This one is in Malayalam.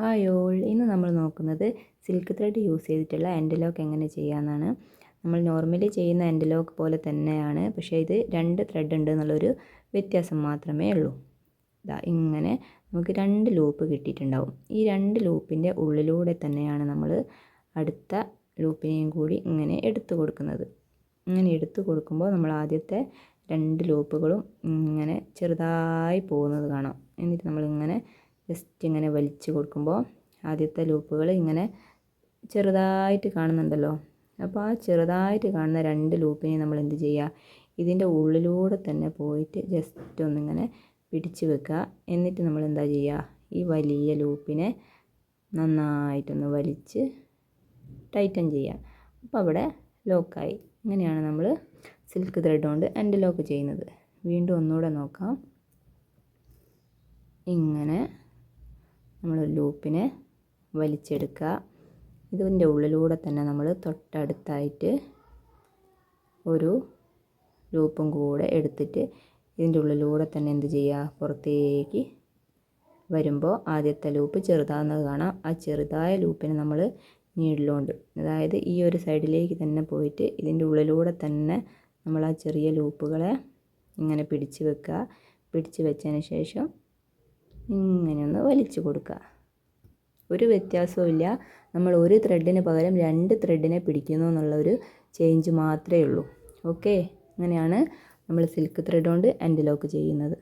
ഹായ് ഓൾ, ഇന്ന് നമ്മൾ നോക്കുന്നത് സിൽക്ക് ത്രെഡ് യൂസ് ചെയ്തിട്ടുള്ള എൻഡ് ലോക്ക് എങ്ങനെ ചെയ്യാമെന്നാണ്. നമ്മൾ നോർമലി ചെയ്യുന്ന എൻഡ് ലോക്ക് പോലെ തന്നെയാണ്, പക്ഷേ ഇത് 2 ത്രെഡ് ഉണ്ട് എന്നുള്ളൊരു വ്യത്യാസം മാത്രമേ ഉള്ളൂ. ഇങ്ങനെ നമുക്ക് 2 ലൂപ്പ് കിട്ടിയിട്ടുണ്ടാവും. ഈ 2 ലൂപ്പിൻ്റെ ഉള്ളിലൂടെ തന്നെയാണ് നമ്മൾ അടുത്ത ലൂപ്പിനെയും കൂടി ഇങ്ങനെ എടുത്തു കൊടുക്കുന്നത്. ഇങ്ങനെ എടുത്തു കൊടുക്കുമ്പോൾ നമ്മൾ ആദ്യത്തെ 2 ലൂപ്പുകളും ഇങ്ങനെ ചെറുതായി പോകുന്നത് കാണാം. എന്നിട്ട് നമ്മളിങ്ങനെ ജസ്റ്റ് ഇങ്ങനെ വലിച്ചു കൊടുക്കുമ്പോൾ ആദ്യത്തെ ലൂപ്പുകൾ ഇങ്ങനെ ചെറുതായിട്ട് കാണുന്നുണ്ടല്ലോ. അപ്പോൾ ആ ചെറുതായിട്ട് കാണുന്ന 2 ലൂപ്പിനെ നമ്മൾ എന്ത് ചെയ്യുക, ഇതിൻ്റെ ഉള്ളിലൂടെ തന്നെ പോയിട്ട് ജസ്റ്റ് ഒന്നിങ്ങനെ പിടിച്ച് വെക്കുക. എന്നിട്ട് നമ്മൾ എന്താ ചെയ്യുക, ഈ വലിയ ലൂപ്പിനെ നന്നായിട്ടൊന്ന് വലിച്ച് ടൈറ്റൻ ചെയ്യുക. അപ്പോൾ അവിടെ ലോക്കായി. ഇങ്ങനെയാണ് നമ്മൾ സിൽക്ക് ത്രെഡ് കൊണ്ട് എൻഡ് ലോക്ക് ചെയ്യുന്നത്. വീണ്ടും ഒന്നുകൂടെ നോക്കാം. ഇങ്ങനെ നമ്മൾ ലൂപ്പിനെ വലിച്ചെടുക്കുക. ഇതിൻ്റെ ഉള്ളിലൂടെ തന്നെ നമ്മൾ തൊട്ടടുത്തായിട്ട് ഒരു ലൂപ്പും കൂടെ എടുത്തിട്ട് ഇതിൻ്റെ ഉള്ളിലൂടെ തന്നെ എന്ത് ചെയ്യുക, പുറത്തേക്ക് വരുമ്പോൾ ആദ്യത്തെ ലൂപ്പ് ചെറുതാകുന്നത് കാണാം. ആ ചെറുതായ ലൂപ്പിനെ നമ്മൾ നീഡിലുകൊണ്ട്, അതായത് ഈ ഒരു സൈഡിലേക്ക് തന്നെ പോയിട്ട് ഇതിൻ്റെ ഉള്ളിലൂടെ തന്നെ നമ്മൾ ആ ചെറിയ ലൂപ്പുകളെ ഇങ്ങനെ പിടിച്ച് വെക്കുക. പിടിച്ച് വെച്ചതിന് ശേഷം ഇങ്ങനെയൊന്ന് വലിച്ചു കൊടുക്കുക. ഒരു വ്യത്യാസവും ഇല്ല. നമ്മൾ ഒരു ത്രെഡിന് പകരം 2 ത്രെഡിനെ പിടിക്കുന്നു എന്നുള്ളൊരു ചേഞ്ച് മാത്രമേ ഉള്ളൂ. ഓക്കെ, അങ്ങനെയാണ് നമ്മൾ സിൽക്ക് ത്രെഡ് കൊണ്ട് എൻഡ് ലോക്ക് ചെയ്യുന്നത്.